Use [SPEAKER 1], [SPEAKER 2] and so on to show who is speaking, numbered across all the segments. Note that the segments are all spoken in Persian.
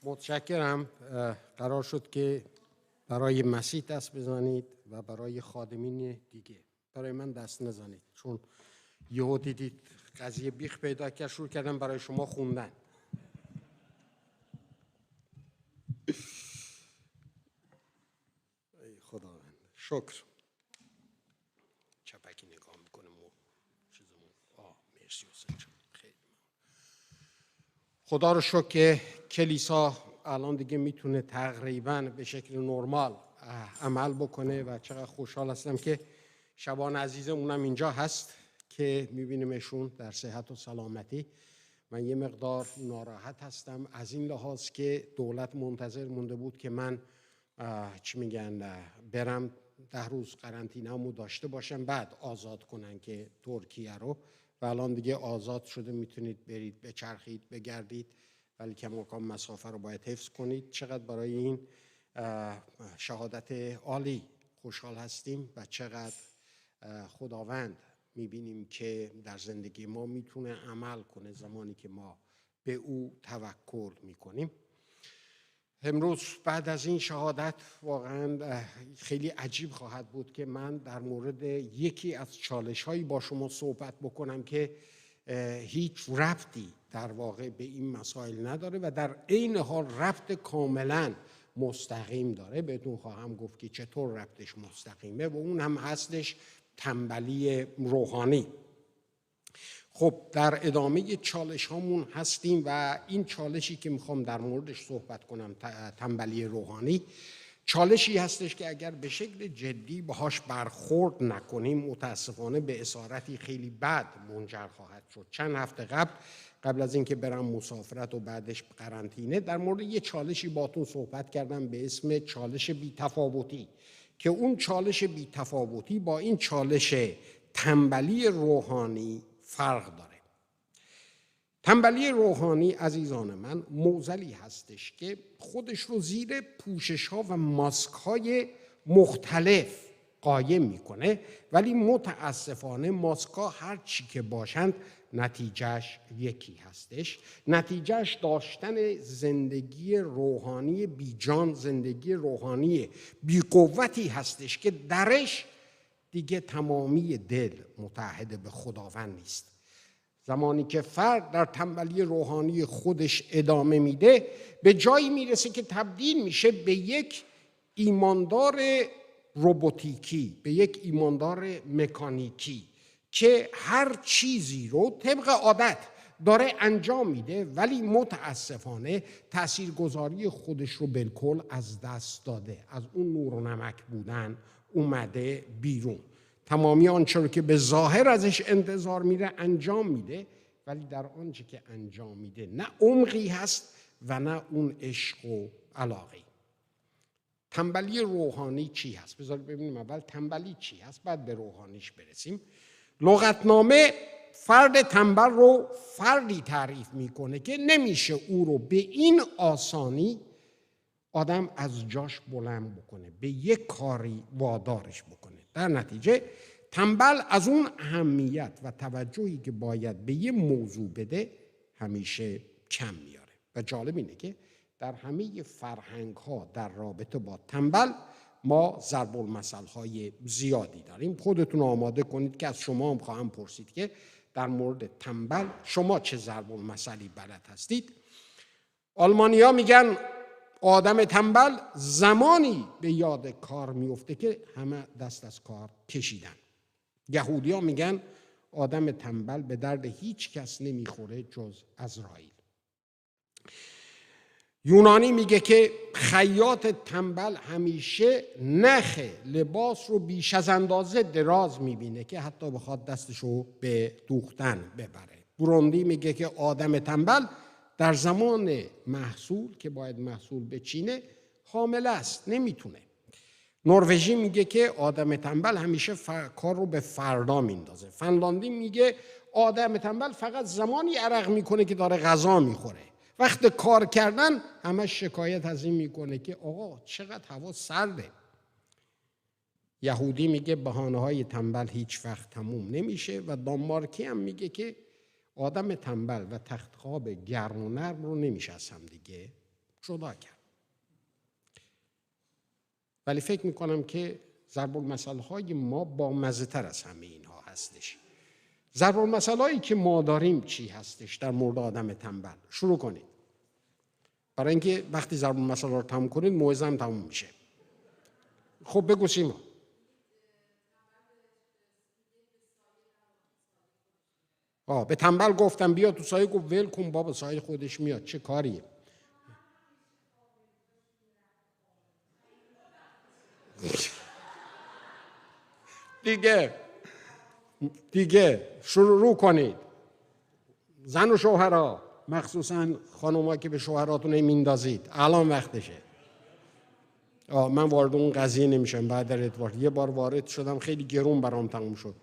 [SPEAKER 1] متشکرم. قرار شد که برای مسیح دست بزنید و برای خادمین دیگه. برای من دست نزنید، چون یهو دیدید قضیه بیخ پیدا کرد، شروع کردم برای شما خوندن. ای خداوند شکر. چپکی نگاه میکنم و چیزمون مرسی حسین جان. خیلی خدا رو شکر که کلیسا الان دیگه میتونه تقریبا به شکل نرمال عمل بکنه و چقدر خوشحال هستم که شبان عزیزمونم اینجا هست که میبینیمشون در صحت و سلامتی. من یه مقدار ناراحت هستم از این لحاظ که دولت منتظر مونده بود که من برم 10 روز قرنطینه‌مو داشته باشم، بعد آزاد کنن که ترکیه رو، و الان دیگه آزاد شده، میتونید برید بچرخید بگردید، ولی کماکان مسافه رو باید حفظ کنید. چقدر برای این شهادت عالی خوشحال هستیم و چقدر خداوند میبینیم که در زندگی ما میتونه عمل کنه زمانی که ما به او توکل میکنیم. امروز بعد از این شهادت واقعا خیلی عجیب خواهد بود که من در مورد یکی از چالش‌هایی با شما صحبت بکنم که هیچ ربطی در واقع به این مسائل نداره و در عین حال ربط کاملا مستقیم داره. بهتون خواهم گفت که چطور ربطش مستقیمه و اون هم هستش تنبلی روحانی. خب در ادامه چالش هامون هستیم و این چالشی که میخوام در موردش صحبت کنم، تنبلی روحانی، چالشی هستش که اگر به شکل جدی باهاش برخورد نکنیم متاسفانه به اسارتی خیلی بد منجر خواهد شد. چند هفته قبل از اینکه برم مسافرت و بعدش قرنطینه در مورد یه چالشی باهاتون صحبت کردم به اسم چالش بی‌تفاوتی، که اون چالش بی‌تفاوتی با این چالش تنبلی روحانی فرق داره. تنبلی روحانی عزیزان من معضلی هستش که خودش رو زیر پوشش‌ها و ماسک‌های مختلف قایم میکنه، ولی متاسفانه ماسک‌ها هر چی که باشند نتیجهش یکی هستش. نتیجهش داشتن زندگی روحانی بیجان، زندگی روحانی بی‌قوتی هستش که درش دیگه تمامی دل متحد به خداوند نیست. زمانی که فرد در تنبلی روحانی خودش ادامه میده به جایی میرسه که تبدیل میشه به یک ایماندار روباتیکی، به یک ایماندار مکانیکی که هر چیزی رو طبق عادت داره انجام میده، ولی متاسفانه تاثیرگذاری خودش رو بالکل از دست داده، از اون نور و نمک بودن اومده بیرون. تمامی آنچه رو که به ظاهر ازش انتظار میره انجام میده، ولی در آنچه که انجام میده نه عمقی هست و نه اون عشق و علاقه. تنبلی روحانی چی هست؟ بذارید ببینیم اول تنبلی چی هست، بعد به روحانیش برسیم. لغتنامه فرد تنبل رو فردی تعریف میکنه که نمیشه او رو به این آسانی آدم از جاش بلند بکنه، به یک کاری وادارش بکنه. در نتیجه تنبل از اون اهمیت و توجهی که باید به یه موضوع بده همیشه کم میاره. و جالب اینه که در همه فرهنگ ها در رابطه با تنبل ما ضرب المثل های زیادی داریم. خودتون آماده کنید که از شما هم خواهم پرسید که در مورد تنبل شما چه ضرب المثلی بلد هستید. آلمانی‌ها میگن آدم تنبل زمانی به یاد کار میفته که همه دست از کار کشیدن. یهودی‌ها میگن آدم تنبل به درد هیچ کس نمیخوره جز عزرائیل. یونانی میگه که خیاط تنبل همیشه نخ لباس رو بیش از اندازه دراز میبینه که حتی بخواد دستشو به دوختن ببره. بروندی میگه که آدم تنبل در زمان محصول که باید محصول بچینه حامل است، نمیتونه. نروژی میگه که آدم تنبل همیشه کار رو به فردا میندازه. فنلاندی میگه آدم تنبل فقط زمانی عرق میکنه که داره غذا میخوره. وقت کار کردن همش شکایت از این میکنه که آقا چقدر هوا سرده. یهودی میگه بهانه‌های تنبل هیچ وقت تموم نمیشه و دانمارکی هم میگه که آدم تنبل و تخت خواب گرم و نرم رو نمیشه از هم دیگه جدا کرد. ولی فکر میکنم که ضرب المثل های ما با مزه تر از همه اینها هستش. ضرب المثل هایی که ما داریم چی هستش در مورد آدم تنبل؟ شروع کنید. برای اینکه وقتی ضرب المثل ها رو تموم کنید موعظه هم تموم میشه. خب بگو سیما. به تنبل گفتم بیا تو سایه، گفت ول کن بابا سایه خودش میاد، چه کاریه؟ دیگه شروع کنید. زن و شوهرها، مخصوصا خانوما که به شوهراتون میندازید، الان وقتشه. من وارد اون قضیه نمیشم، بعد در ادوارد یه بار وارد شدم خیلی گرون برام تموم شد.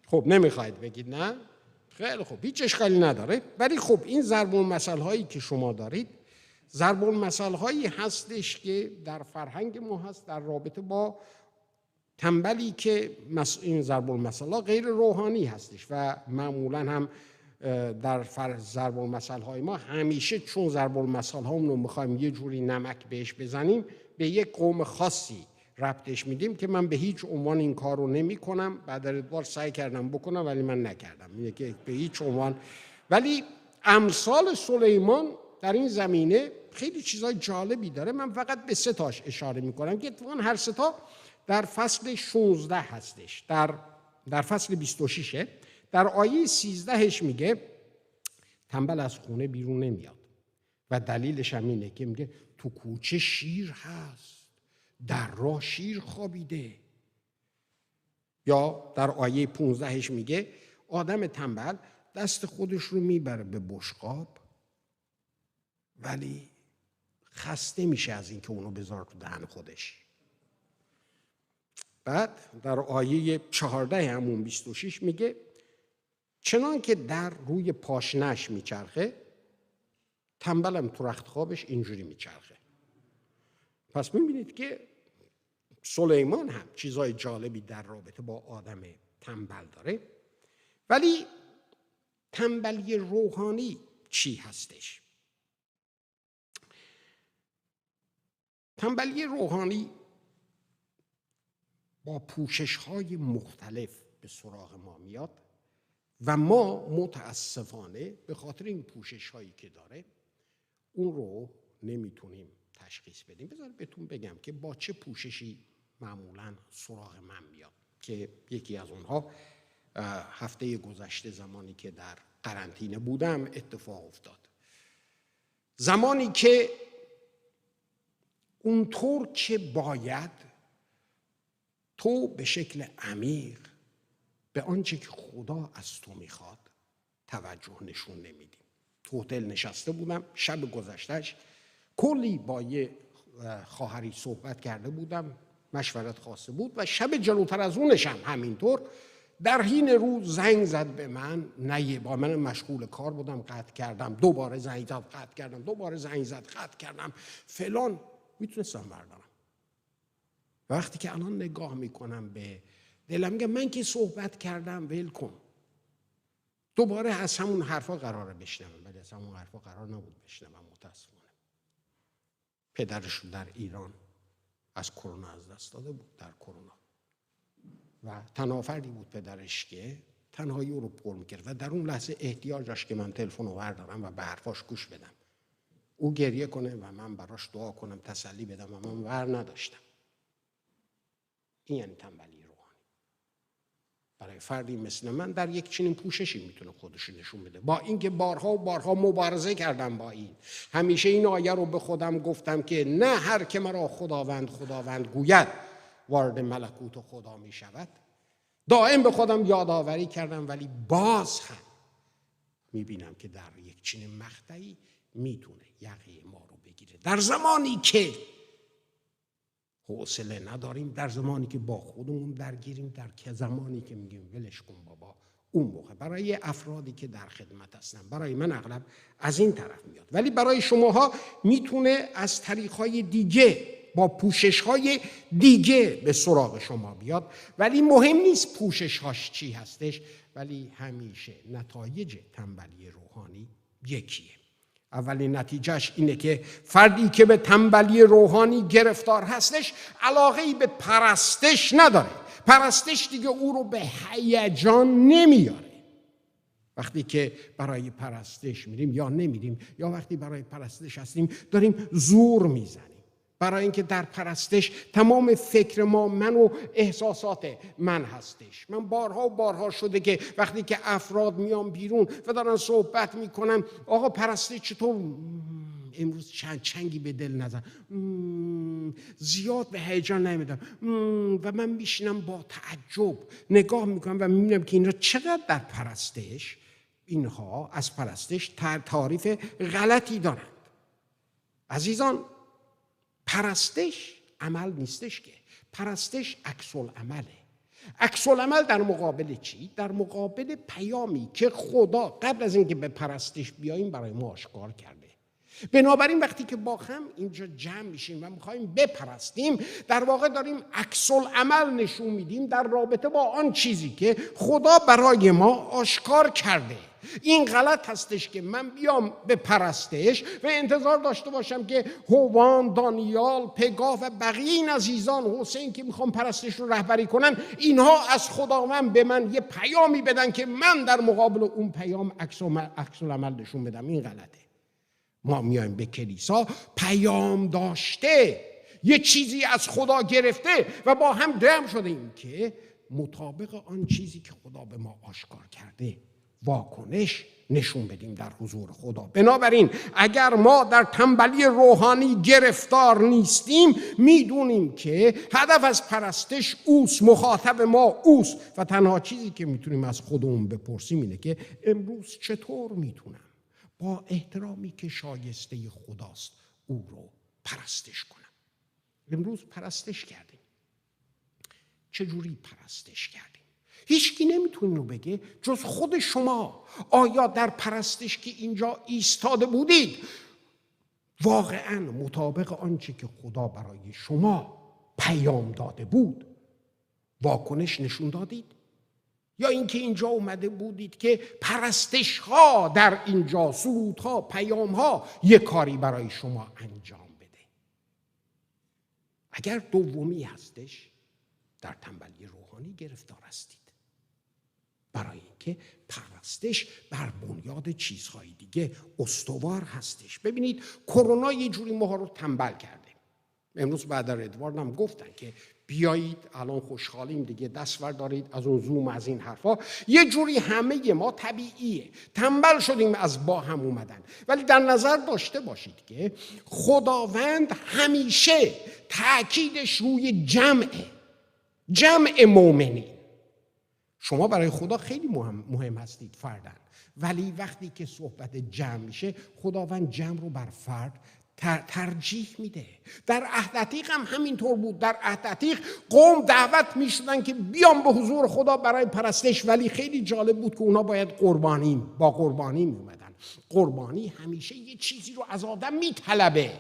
[SPEAKER 1] خب نمیخواید بگید نه؟ خیلی خوب، هیچ اشکالی نداره. ولی خب این ضرب المثل هایی که شما دارید ضرب المثل هایی هستش که در فرهنگ ما هست در رابطه با تنبلی که این ضرب المثل ها غیر روحانی هستش و معمولا هم در ضرب المثل های ما همیشه چون ضرب المثل ها رو میخوایم یه جوری نمک بهش بزنیم به یک قوم خاصی ربطش میدیم که من به هیچ عنوان این کار رو نمی کنم. بعد ادوار سعی کردم بکنم ولی من نکردم که به هیچ عنوان. ولی امثال سلیمان در این زمینه خیلی چیزای جالبی داره. من فقط به 3 تاش اشاره میکنم که اتفاقا هر 3 تا در فصل 16 هستش. در فصل 26 در آیه 13 میگه تنبل از خونه بیرون نمیاد و دلیلش هم اینه که میگه تو کوچه شیر هست، در راه شیر خوابیده. یا در آیه 15 میگه آدم تنبل دست خودش رو میبره به بشقاب ولی خسته میشه از اینکه اونو بذاره تو دهن خودش. بعد در آیه 14 همون 26 میگه چنان که در روی پاشنش میچرخه تنبلم تو رخت خوابش اینجوری میچرخه. پس میبینید که سلیمان هم چیزای جالبی در رابطه با آدم تنبل داره. ولی تنبلی روحانی چی هستش؟ تنبلی روحانی با پوشش‌های مختلف به سراغ ما میاد و ما متاسفانه به خاطر این پوشش‌هایی که داره اون رو نمیتونیم تشخیص بدیم. بذارید بهتون بگم که با چه پوششی معمولاً سراغ من میاد که یکی از اونها هفته گذشته زمانی که در قرنطینه بودم اتفاق افتاد. زمانی که اونطور که باید تو به شکل عمیق به آنچه که خدا از تو میخواد توجه نشون نمیدی. تو هتل نشسته بودم شب گذشتهش، کلی با یه خواهری صحبت کرده بودم، مشورت خواسته بود و شب جلوتر از اونش هم همینطور در حین روز زنگ زد به من. نه با من مشغول کار بودم، قطع کردم، دوباره زنگ زد قطع کردم، دوباره زنگ زد قطع کردم، فلان. میتونستم بردارم. وقتی که الان نگاه میکنم به دلم میگم من که صحبت کردم ول کن. دوباره از همون حرفا قراره بشنوم، ولی از همون حرفا قرار نبود بشنوم. متاسفانه پدرش در ایران از کرونا از دست داده بود، در کرونا، و تنها فردی بود پدرش که تنهایی او رو پر میکرد و در اون لحظه احتیاج داشت که من تلفن رو بردارم و به حرفاش گوش بدم، او گریه کنه و من براش دعا کنم، تسلی بدم، و من ور نداشتم. این یعنی تنبلی روحانی. برای فردی مثل من در یک چنین پوششی میتونه خودش نشون بده، با اینکه بارها و بارها مبارزه کردم با این. همیشه این آیه رو به خودم گفتم که نه هر که مرا خداوند گوید وارد ملکوت خدا میشود. دائم به خودم یادآوری کردم، ولی باز هم میبینم که در یک چنین مقطعی میتونه یقه ما رو بگیره. در زمانی که حوصله نداریم، در زمانی که با خودمون درگیریم، در زمانی که میگیم ولش کن بابا، اون موقع برای افرادی که در خدمت هستن، برای من اغلب از این طرف میاد، ولی برای شماها میتونه از طریقهای دیگه با پوشش‌های دیگه به سراغ شما بیاد، ولی مهم نیست پوشش‌هاش چی هستش، ولی همیشه نتایج تنبلی روحانی یکیه. اولین نتیجهش اینه که فردی که به تنبلی روحانی گرفتار هستش علاقه‌ای به پرستش نداره. پرستش دیگه او رو به هیجان نمیاره. وقتی که برای پرستش میریم یا نمیریم، یا وقتی برای پرستش هستیم داریم زور میزنیم، برای اینکه در پرستش تمام فکر ما من و احساسات من هستش. من بارها و بارها شده که وقتی که افراد میان بیرون و دارن صحبت میکنن، آقا پرستش چطور؟ امروز چنگی به دل نزن، زیاد به هیجان نمیدم، و من میشینم با تعجب نگاه میکنم و میبینم که اینا چقدر در پرستش، اینها از پرستش تعریف غلطی دارند. عزیزان، پرستش عمل نیستش که، پرستش عکس العمله. عکس العمل در مقابل چی؟ در مقابل پیامی که خدا قبل از اینکه به پرستش بیاییم برای ما آشکار کرده. بنابراین وقتی که با هم اینجا جمع میشیم و میخوایم بپرستیم، در واقع داریم عکس العمل نشون میدیم در رابطه با آن چیزی که خدا برای ما آشکار کرده. این غلط هستش که من بیام به پرستش و انتظار داشته باشم که هوان، دانیال، پگاه و بقیه این عزیزان، حسین که میخوام پرستش رو رهبری کنن، اینها از خداوند به من یه پیامی بدن که من در مقابل اون پیام عکس العمل نشون بدم. این غلطه. ما میایم به کلیسا پیام داشته، یه چیزی از خدا گرفته و با هم جمع شدیم که مطابق آن چیزی که خدا به ما آشکار کرده واکنش نشون بدیم در حضور خدا. بنابراین اگر ما در تنبلی روحانی گرفتار نیستیم، میدونیم که هدف از پرستش اوست، مخاطب ما اوست، و تنها چیزی که میتونیم از خودمون بپرسیم اینه که امروز چطور میتونم با احترامی که شایسته خداست او رو پرستش کنم. امروز پرستش کردیم. چجوری پرستش کردیم؟ هیچکی نمیتونه رو بگه جز خود شما. آیا در پرستش که اینجا ایستاده بودید واقعا مطابق آنچه که خدا برای شما پیام داده بود واکنش نشون دادید؟ یا اینکه اینجا اومده بودید که پرستش ها در اینجا، سرود ها، پیام ها یک کاری برای شما انجام بده؟ اگر دومی هستش، در تنبلی روحانی گرفتار هستید، برای اینکه پرستش بر بنیاد چیزهای دیگه استوار هستش. ببینید کرونا یه جوری ما رو تنبل کرده. امروز بعد در ادوارد هم گفتن که بیایید الان خوشحالیم دیگه، دست بردارید از اون زوم، از این حرفا. یه جوری همه ما طبیعیه تنبل شدیم از با هم اومدن. ولی در نظر داشته باشید که خداوند همیشه تأکیدش روی جمع مؤمنین. شما برای خدا خیلی مهم هستید فردن، ولی وقتی که صحبت جمع میشه خداوند جمع رو بر فرد ترجیح میده. در عهد عتیق هم همینطور بود. در عهد عتیق قوم دعوت میشدن که بیان به حضور خدا برای پرستش، ولی خیلی جالب بود که اونا باید با قربانی میومدن. قربانی همیشه یه چیزی رو از آدم میطلبه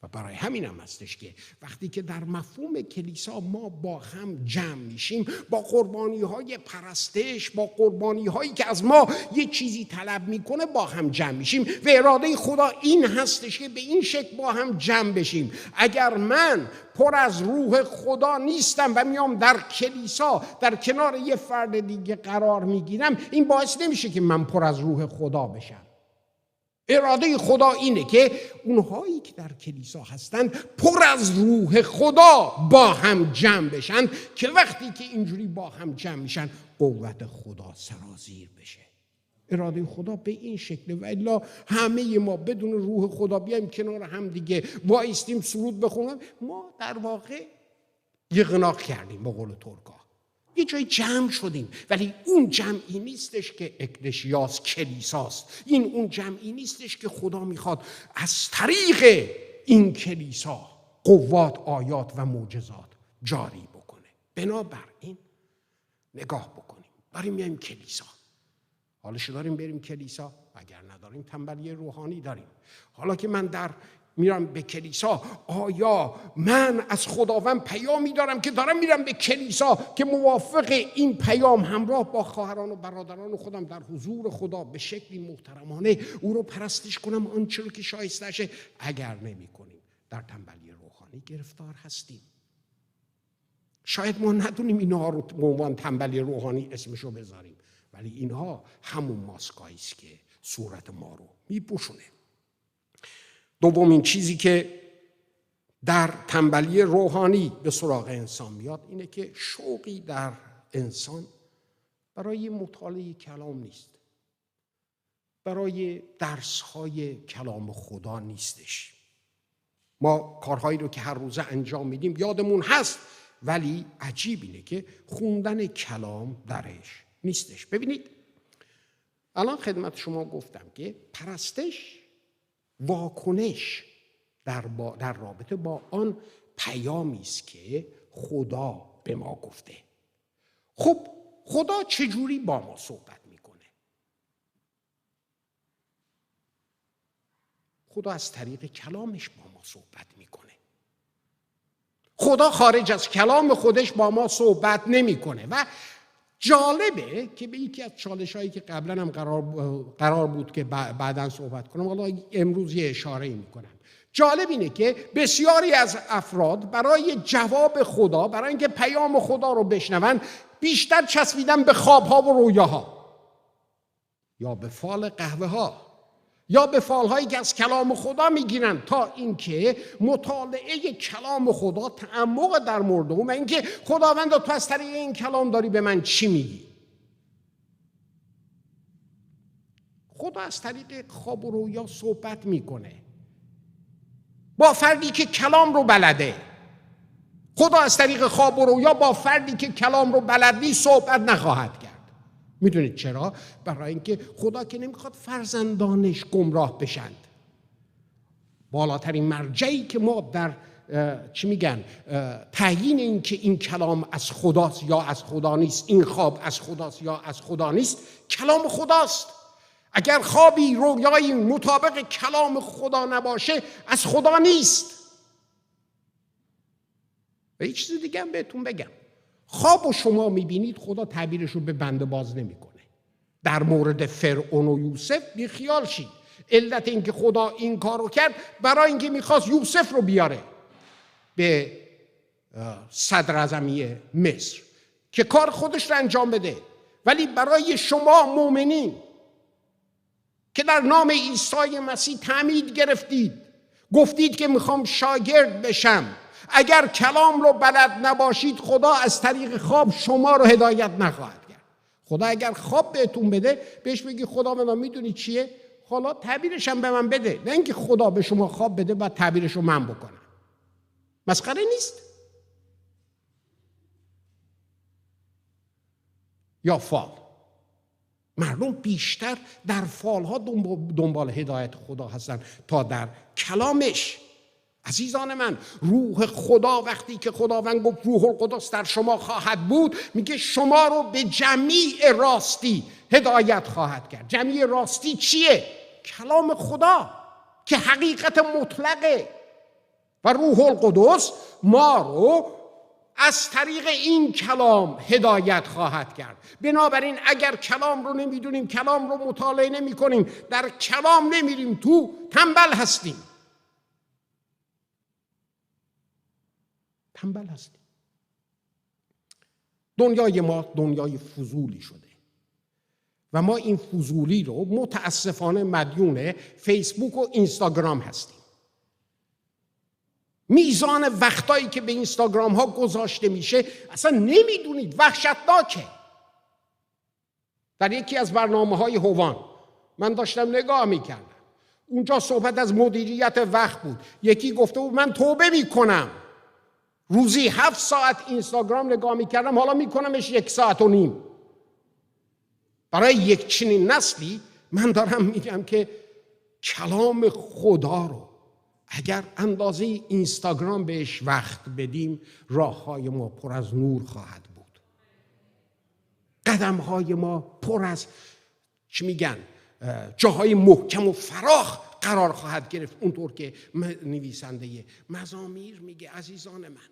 [SPEAKER 1] و برای همین هم هستش که وقتی که در مفهوم کلیسا ما با هم جمع میشیم، با قربانی های پرستش، با قربانی هایی که از ما یه چیزی طلب میکنه با هم جمع میشیم و اراده خدا این هستش که به این شکل با هم جمع بشیم. اگر من پر از روح خدا نیستم و میام در کلیسا در کنار یه فرد دیگه قرار میگیرم، این باعث نمیشه که من پر از روح خدا بشم. اراده خدا اینه که اونهایی که در کلیسا هستند پر از روح خدا با هم جمع بشن، که وقتی که اینجوری با هم جمع میشن قوت خدا سرازیر بشه. اراده خدا به این شکله. و الا همه ما بدون روح خدا بیایم کنار هم دیگه وایستیم سرود بخونیم، ما در واقع یغناق کردیم به قول ترکا. یه جای جمع شدیم، ولی اون جمعی نیستش که اکلشیاس کلیساست. این اون جمعی نیستش که خدا میخواد از طریق این کلیسا قوات، آیات و معجزات جاری بکنه. بنابراین نگاه بکنیم، داریم میایم کلیسا، حالش داریم بریم کلیسا، اگر نداریم تنبلی روحانی داریم. حالا که من در میرم به کلیسا، آیا من از خداوند پیامی دارم که دارم میرم به کلیسا که موافق این پیام همراه با خواهران و برادران خودم در حضور خدا به شکلی محترمانه او رو پرستش کنم آنچه رو که شایستشه؟ اگر نمی کنیم در تنبلی روحانی گرفتار هستیم. شاید ما ندونیم اینها رو به عنوان تنبلی روحانی اسمشو بذاریم، ولی اینها همون ماسکایی است که صورت ما رو میپوشونه. دومین چیزی که در تنبلی روحانی به سراغ انسان میاد اینه که شوقی در انسان برای مطالعه کلام نیست، برای درس‌های کلام خدا نیستش. ما کارهایی رو که هر روزه انجام میدیم یادمون هست، ولی عجیب اینه که خوندن کلام درش نیستش. ببینید الان خدمت شما گفتم که پرستش واکنش در رابطه با آن پیامی است که خدا به ما گفته. خب خدا چجوری با ما صحبت میکنه؟ خدا از طریق کلامش با ما صحبت میکنه. خدا خارج از کلام خودش با ما صحبت نمیکنه. و جالبه که به یکی از چالش‌هایی که قبلا هم قرار بود که بعداً صحبت کنم، حالا امروز یه اشاره‌ای میکنم. جالب اینه که بسیاری از افراد برای جواب خدا، برای اینکه پیام خدا رو بشنون، بیشتر چسبیدن به خواب‌ها و رویاها، یا به فال قهوه‌ها، یا به فال‌هایی که از کلام خدا میگیرن، تا اینکه مطالعه کلام خدا، تعمق در مورد اون و اینکه خداوند تو از طریق این کلام داری به من چی میگی. خدا از طریق خواب و رویا صحبت میکنه با فردی که کلام رو بلده. خدا از طریق خواب و رویا با فردی که کلام رو بلد نیست صحبت نخواهد کرد. میدونید چرا؟ برای اینکه خدا که نمیخواد فرزندانش گمراه بشند. بالاترین مرجعی که ما در تعیین این که این کلام از خداست یا از خدا نیست، این خواب از خداست یا از خدا نیست، کلام خداست. اگر خوابی رویایی مطابق کلام خدا نباشه از خدا نیست. و یه چیز دیگه هم بهتون بگم، خواب و شما میبینید، خدا تعبیرش رو به بنده باز نمیکنه. در مورد فرعون و یوسف بیخیال شید. علت این که خدا این کار رو کرد برای اینکه میخواست یوسف رو بیاره به صدراعظمی مصر که کار خودش رو انجام بده. ولی برای شما مؤمنین که در نام عیسی مسیح تعمید گرفتید، گفتید که میخوام شاگرد بشم، اگر کلام رو بلد نباشید خدا از طریق خواب شما رو هدایت نخواهد کرد. خدا اگر خواب بهتون بده بهش بگی خدا من میدونی چیه، حالا تعبیرش هم به من بده، نه اینکه خدا به شما خواب بده بعد تعبیرش رو من بکنم. مسخره نیست؟ یا فال. مردم بیشتر در فالها دنبال هدایت خدا هستن تا در کلامش. عزیزان من، روح خدا وقتی که خداوند گفت روح القدس در شما خواهد بود، میگه شما رو به جمیع راستی هدایت خواهد کرد. جمیع راستی چیه؟ کلام خدا که حقیقت مطلقه. و روح القدس ما رو از طریق این کلام هدایت خواهد کرد. بنابراین اگر کلام رو نمیدونیم، کلام رو مطالعه نمی کنیم، در کلام نمیریم تو، تنبل هستیم. تنبل هستیم. دنیای ما دنیای فضولی شده و ما این فضولی رو متاسفانه مدیون فیسبوک و اینستاگرام هستیم. میزان وقتایی که به اینستاگرام ها گذاشته میشه اصلا نمیدونید، وحشتناکه. در یکی از برنامه‌های هوان من داشتم نگاه میکردم، اونجا صحبت از مدیریت وقت بود. یکی گفته بود من توبه میکنم، روزی 7 ساعت اینستاگرام نگاه میکردم، حالا میکنمش 1.5 ساعت. برای یک چنین نسلی من دارم میگم که کلام خدا رو اگر اندازه اینستاگرام بهش وقت بدیم، راههای ما پر از نور خواهد بود. قدمهای ما پر از جاهای محکم و فراخ قرار خواهد گرفت. اونطور که نویسنده مزامیر میگه عزیزان من،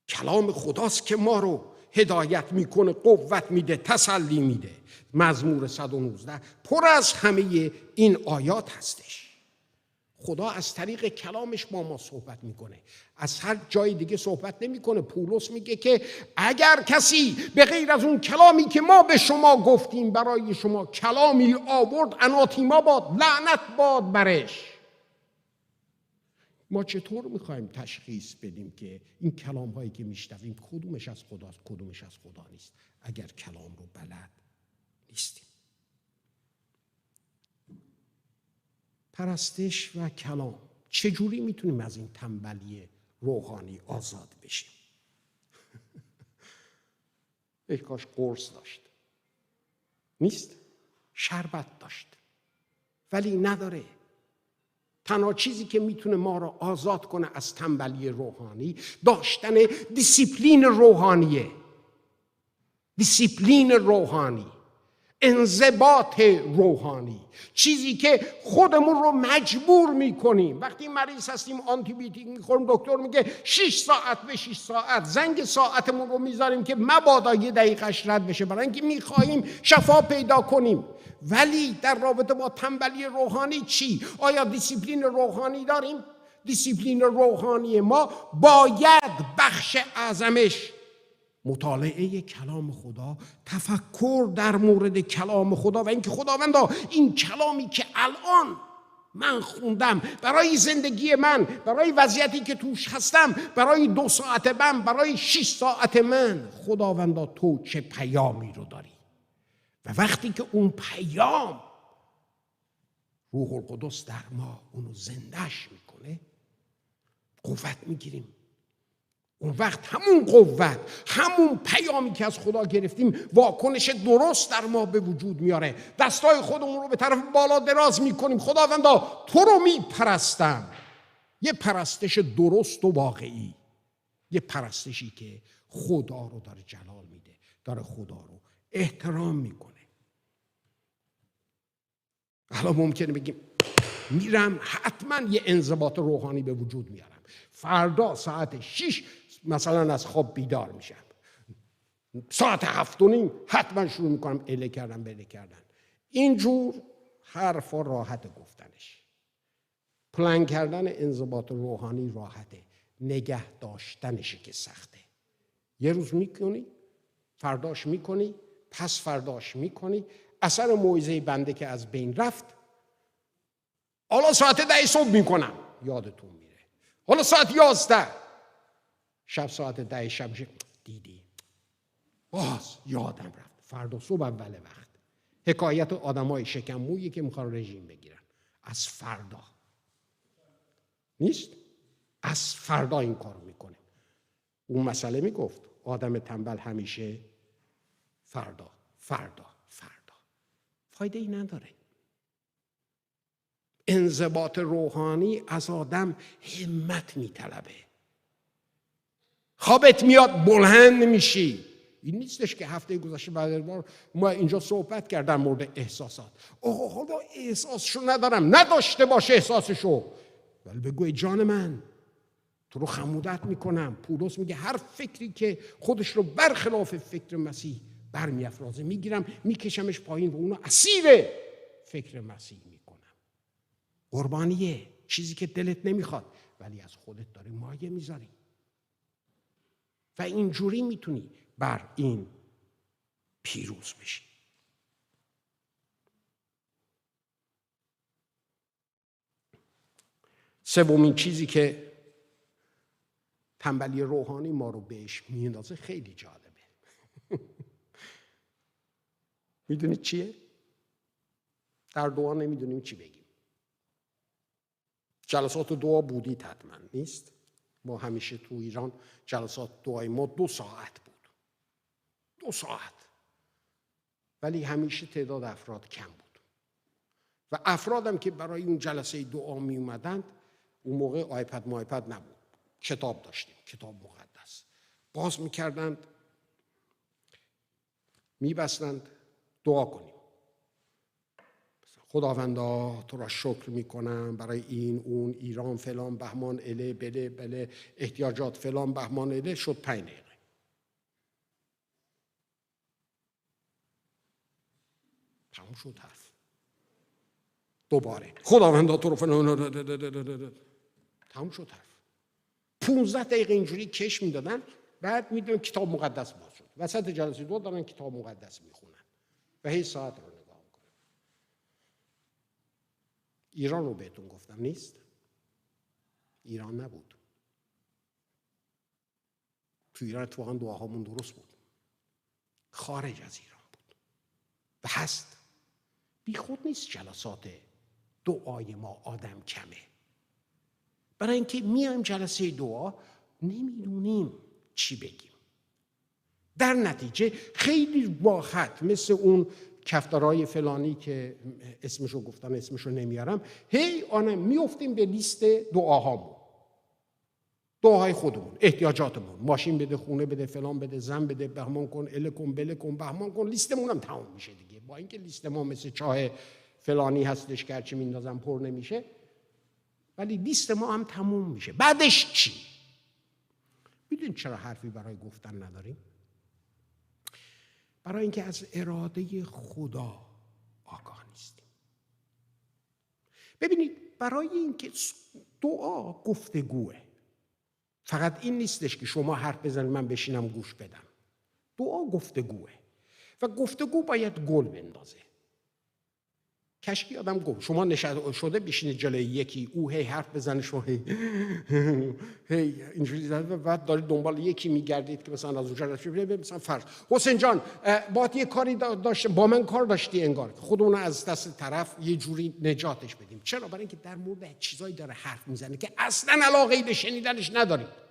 [SPEAKER 1] کلام خداست که ما رو هدایت میکنه، قوت میده، تسلی میده. مزمور 119 پر از همه این آیات هستش. خدا از طریق کلامش با ما صحبت میکنه، از هر جای دیگه صحبت نمیکنه. پولس میگه که اگر کسی به غیر از اون کلامی که ما به شما گفتیم برای شما کلامی آورد، اناتیما باد، لعنت باد برش. ما چطور میخوایم تشخیص بدیم که این کلام هایی که میشنویم کدومش از خداست کدومش از خدا نیست، اگر کلام رو بلد نیستیم؟ پرستش و کلام، چجوری میتونیم از این تنبلی روحانی آزاد بشیم؟ ای کاش قرص داشت، نیست. شربت داشت ولی نداره. تنها چیزی که میتونه ما رو آزاد کنه از تنبلی روحانی داشتن دیسیپلین روحانیه. دیسیپلین روحانی، انضباط روحانی، چیزی که خودمون رو مجبور میکنیم. وقتی مریض هستیم آنتی بیوتیک میخوریم، دکتر میگه 6 ساعت به 6 ساعت زنگ ساعتمون رو میذاریم که مبادا یه دقیقش رد بشه، برای اینکه میخواهیم شفا پیدا کنیم. ولی در رابطه با تنبلی روحانی چی؟ آیا دیسیپلین روحانی داریم؟ دیسیپلین روحانی ما باید بخش اعظمش مطالعه کلام خدا، تفکر در مورد کلام خدا و اینکه خداوندا این کلامی که الان من خوندم برای زندگی من، برای وضعیتی که توش هستم، برای 2 ساعت من، برای 6 ساعت من، خداوندا تو چه پیامی رو داری؟ و وقتی که اون پیام روح القدس در ما اونو زندهش میکنه، قوت میگیریم. اون وقت همون قوت، همون پیامی که از خدا گرفتیم واکنش درست در ما به وجود میاره. دستای خودمون رو به طرف بالا دراز میکنیم. خداوندا تو رو میپرستم. یه پرستش درست و واقعی، یه پرستشی که خدا رو داره جلال میده، داره خدا رو احترام میکنه. حالا ممکنه بگیم میرم حتما یه انضباط روحانی به وجود میارم، فردا ساعت 6 مثلا از خواب بیدار میشم، ساعت 7:30 حتما شروع میکنم اله کردن بله کردن. اینجور حرفا راحت گفتنش. پلان کردن انضباط روحانی راحته، نگه داشتنشه که سخته. یه روز میکنی، فرداش میکنی، پس فرداش میکنی، اثر موعظه بنده که از بین رفت، حالا ساعت 10 صبح میکنم، یادتون میره. حالا ساعت 11 شب، ساعت 10 شب دیدی باز یادم رفت، فردا صبح اول وقت. حکایت آدمای شکم مویی که میخوان رژیم بگیرن، از فردا نیست، از فردا این کار میکنه. اون مسئله میگفت آدم تنبل همیشه فردا فردا فردا، فایده ای نداره. انضباط روحانی از آدم همت میطلبه. خوابت میاد بلند میشی. این نیستش که هفته گذشته بعد بار ما اینجا صحبت کردن مورد احساسات. اوه خدا احساسشو ندارم، نداشته باشه احساسشو، ولی بگو جان من تو رو خمودت میکنم. پولس میگه هر فکری که خودش رو برخلاف فکر مسیح برمیافرازه میگیرم میکشمش پایین و اونو اسیر فکر مسیح میکنم. قربانیه، چیزی که دلت نمیخواد ولی از خودت داری مایه میذاری و اینجوری میتونی بر این پیروز بشی. سومین چیزی که تنبلی روحانی ما رو بهش میندازه خیلی جالبه. میدونید چیه؟ در دعا نمیدونیم چی بگیم. جلسات دعا بودید حتما، نیست؟ ما همیشه تو ایران جلسات دعای ما 2 ساعت بود. 2 ساعت. ولی همیشه تعداد افراد کم بود. و افرادم که برای اون جلسه دعا می اومدند، اون موقع آیپد نبود. کتاب داشتیم، کتاب مقدس. باز میکردند، میبستند دعا کنیم. خداوندا تو را شکر میکنم برای این اون ایران فلان بهمان اله بله احتیاجات فلان بهمان اله. شد 5 دقیقه. تموم شد حرف. دوباره خداوندا تو رو فلان. تموم شد حرف. 15 دقیقه اینجوری کش میدادن. بعد میدونم کتاب مقدس باز شد. وسط جلسه دو دارن کتاب مقدس میخونن و هی ساعت رو نگاه میکنن. ایران رو بهتون گفتم نیست. ایران نبود. تو ایران اتفاقا دعاهامون درست بود. خارج از ایران بود و هست. بی خود نیست جلسات دعای ما آدم کمه. برای اینکه میایم جلسه دعا نمیدونیم چی بگیم. در نتیجه خیلی راحت مثل اون کفتارای فلانی که اسمشو گفتم اسمشو نمیارم، هی آنم میافتیم به لیست دعاهامون، دعاهای خودمون، احتیاجاتمون، ماشین بده، خونه بده، فلان بده، زن بده، بهمان کن، اله کن، بله کن، بهمان کن. لیستمون هم تمام میشه دیگه. با اینکه لیست ما مثل چاه فلانی هستش که هرچی میندازم پر نمیشه، ولی لیست ما هم تموم میشه. بعدش چی؟ میدونید چرا حرفی برای گفتن نداریم؟ برای اینکه از اراده خدا آگاه نیستیم. ببینید برای اینکه دعا گفتگوه. فقط این نیستش که شما حرف بزنید من بشینم گوش بدم. دعا گفتگوه و گفتگو باید گل بندازه. کشکی آدم گفت شما نشسته شده بشینید جلوی یکی، او هی حرف بزنه، شما هی اینجوری و بعد دارید دنبال یکی میگردید که مثلا از اونجا مثلا فرض حسین جان باید یه کاری داشته، با من کار داشتی انگار، خودمون از دست طرف یه جوری نجاتش بدیم. چرا؟ برای اینکه در مورد چیزایی داره حرف میزنه که اصلا علاقه‌ای به شنیدنش ندارید.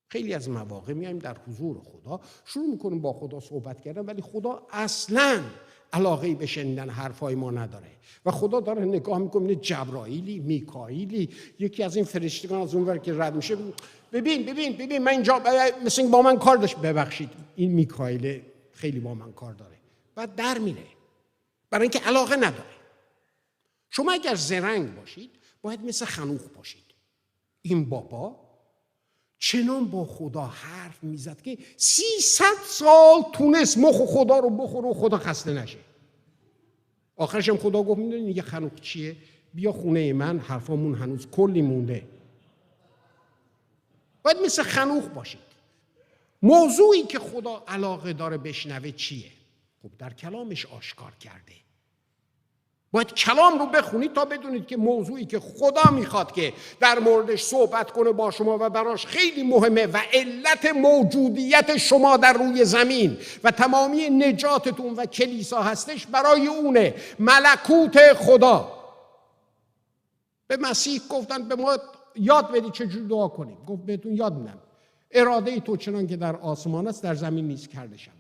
[SPEAKER 1] خیلی از مواقع میایم در حضور خدا شروع میکنیم با خدا صحبت کردن، ولی خدا اصلا علاقه‌ای به شنیدن حرفای ما نداره و خدا داره نگاه میکنه. جبرائیلی، میکائیلی، یکی از این فرشتگان از اونور که رد میشه، ببین من اینجا مثل با من کار داشت، ببخشید این میکائیل خیلی با من کار داره، بعد در میره برای اینکه علاقه نداره. شما اگر زرنگ باشید باید مثل خنوخ باشید. این بابا چنان با خدا حرف میزد که 300 سال تونست مخ خدا رو بخوره و خدا خسته نشه. آخرش هم خدا گفت میدونی یه خنوخ چیه؟ بیا خونه من، حرفامون هنوز کلی مونده. باید مثل خنوخ باشید. موضوعی که خدا علاقه داره بشنوه چیه؟ خب در کلامش آشکار کرده. باید کلام رو بخونید تا بدونید که موضوعی که خدا میخواد که در موردش صحبت کنه با شما و براش خیلی مهمه و علت موجودیت شما در روی زمین و تمامی نجاتتون و کلیسا هستش، برای اونه. ملکوت خدا. به مسیح گفتن به ما یاد بدید چجوری دعا کنیم. گفت بهتون یاد میدم. اراده تو چنان که در آسمان است در زمین نیز کرده شود.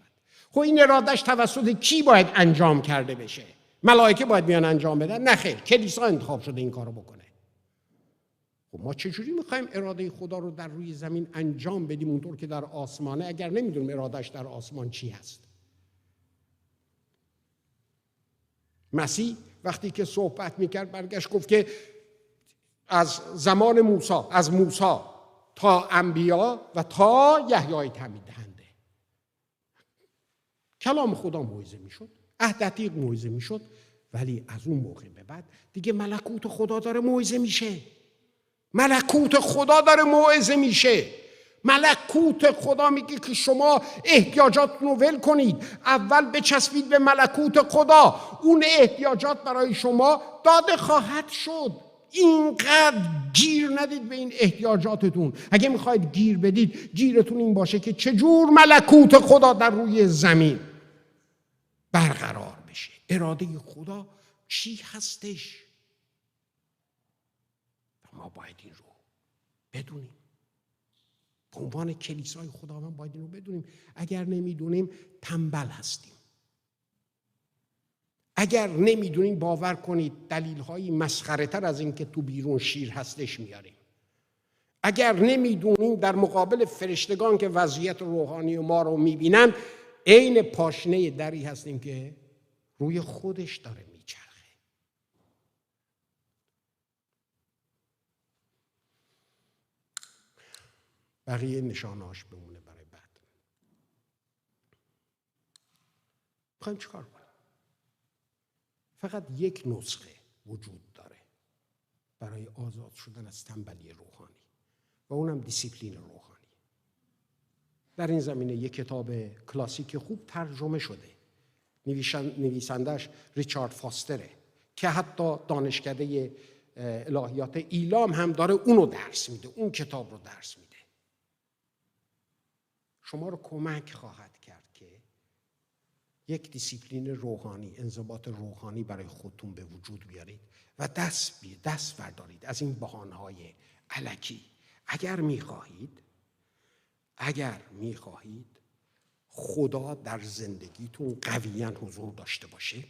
[SPEAKER 1] خب این ارادهش توسط کی باید انجام کرده بشه؟ ملائکه باید بیان انجام بدن؟ نه خیر، کلیسا انتخاب شده این کارو بکنه. خب ما چجوری میخوایم اراده خدا رو در روی زمین انجام بدیم اونطور که در آسمانه، اگر نمیدونیم ارادهش در آسمان چی هست؟ مسیح وقتی که صحبت میکرد برگشت گفت که از زمان موسی، از موسی تا انبیا و تا یحیای تعمید دهنده، کلام خدا موعظه میشد، عهد عتیق موعظه میشد، ولی از اون موقع به بعد دیگه ملکوت خدا داره موعظه میشه. ملکوت خدا داره موعظه میشه. ملکوت خدا میگه که شما احتیاجاتتون رو ول کنید، اول بچسبید به ملکوت خدا، اون احتیاجات برای شما داده خواهد شد. اینقدر گیر ندید به این احتیاجاتتون. اگه میخواید گیر بدید، گیرتون این باشه که چجور ملکوت خدا در روی زمین برقرار بشه. اراده خدا چی هستش؟ ما باید این رو بدونیم. به عنوان کلیسای خداوند باید این رو بدونیم. اگر نمیدونیم تنبل هستیم. اگر نمیدونیم باور کنید دلیل‌های مسخره‌تر از این که تو بیرون شیر هستش میاریم. اگر نمیدونیم در مقابل فرشتگان که وضعیت روحانی ما رو میبینن عین پاشنه دری هستیم که روی خودش داره میچرخه. بقیه نشانهاش بمونه برای بعد. میخوایم چیکار کنیم؟ فقط یک نسخه وجود داره برای آزاد شدن از تنبلی روحانی و اونم دیسیپلین روحانی. در این زمینه یک کتاب کلاسیک خوب ترجمه شده، نویسندش ریچارد فاستره که حتی دانشکده الهیات ایلام هم داره اونو درس میده، اون کتاب رو درس میده. شما رو کمک خواهد کرد که یک دیسیپلین روحانی، انضباط روحانی برای خودتون به وجود بیارید و دست بردارید از این بهانه‌های الکی. اگر میخواهید خدا در زندگیتون قویاً حضور داشته باشه،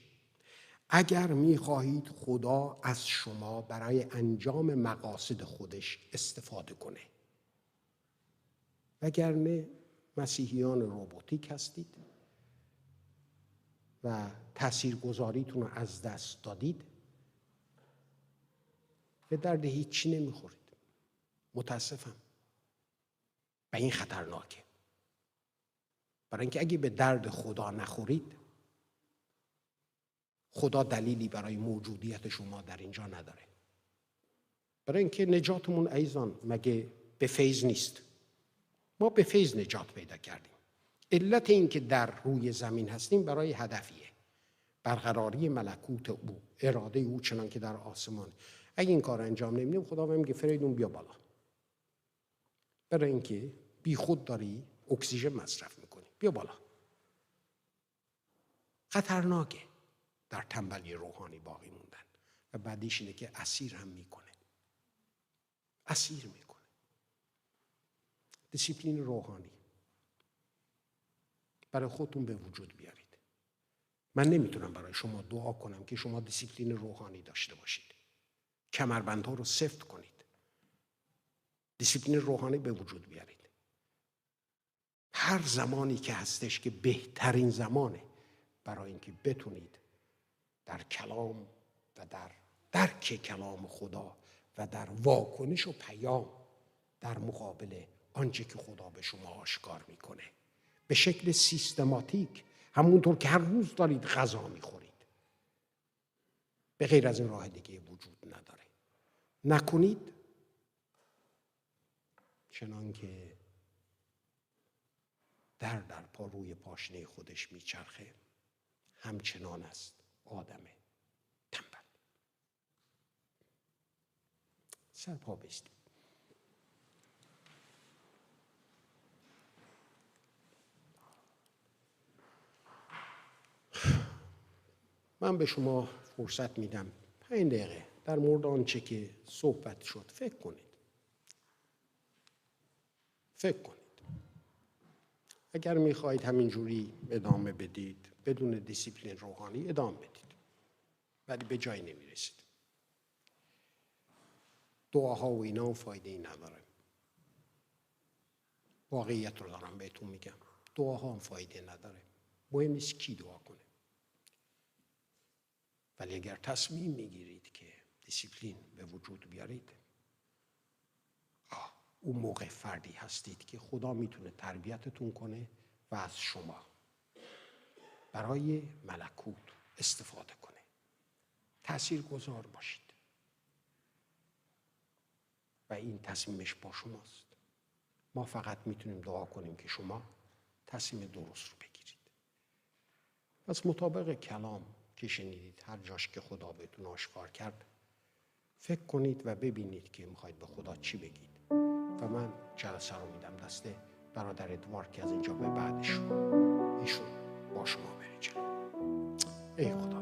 [SPEAKER 1] اگر میخواهید خدا از شما برای انجام مقاصد خودش استفاده کنه، وگرنه مسیحیان روبوتیک هستید و تاثیرگذاریتون رو از دست دادید، به درد هیچی نمیخورید. متاسفم و این خطرناکه، برای اینکه اگه به درد خدا نخورید، خدا دلیلی برای موجودیت شما در اینجا نداره. برای اینکه نجاتمون عزیزان مگه به فیض نیست؟ ما به فیض نجات پیدا کردیم. علت این که در روی زمین هستیم برای هدفیه، برقراری ملکوت او، اراده او چنان که در آسمان. اگه این کار انجام نمیدیم، خدا بهم میگه فریدون بیا بالا، برای اینکه بی خود داری اکسیژن مصرف میکنی، بیا بالا. خطرناکه در تنبلی روحانی باقی موندن و بعدیش اینه که اسیر هم میکنه، اسیر میکنه. دیسیپلین روحانی برای خودتون به وجود بیارید. من نمیتونم برای شما دعا کنم که شما دیسیپلین روحانی داشته باشید. کمربندها رو سفت کنید، دیسیپلین روحانی به وجود بیارید. هر زمانی که هستش که بهترین زمانه برای اینکه بتونید در کلام و در درک کلام خدا و در واکنش و پیام در مقابل آنچه که خدا به شما آشکار میکنه به شکل سیستماتیک، همونطور که هر روز دارید غذا میخورید، به غیر از این راه دیگه وجود نداره. نکنید، چنان که در پا روی پاشنه خودش میچرخه، همچنان است آدم تنبل. سرپا بایستید. من به شما فرصت میدم 5 دقیقه در مورد آنچه که صحبت شد فکر کنید. اگر میخواهید همینجوری ادامه بدید بدون دیسیپلین روحانی ادامه بدید، ولی به جایی نمیرسید. دعاها و اینا فایده ای نداره. واقعیت رو دارم بهتون میگم، دعاها هم فایده نداره. مهم نیست کی دعا کنه، ولی اگر تصمیم میگیرید که دیسیپلین به وجود بیارید، اون موقع فردی هستید که خدا میتونه تربیتتون کنه و از شما برای ملکوت استفاده کنه. تاثیرگذار باشید و این تصمیمش با شماست. ما فقط میتونیم دعا کنیم که شما تصمیم درست رو بگیرید. پس مطابق کلام که شنیدید، هر جاش که خدا بهتون آشکار کرد فکر کنید و ببینید که میخواید به خدا چی بگید و من جلسه رو میدم دست برادر ادوارد که از اینجا به بعدش ایشون با شما بره جلو. ای خدا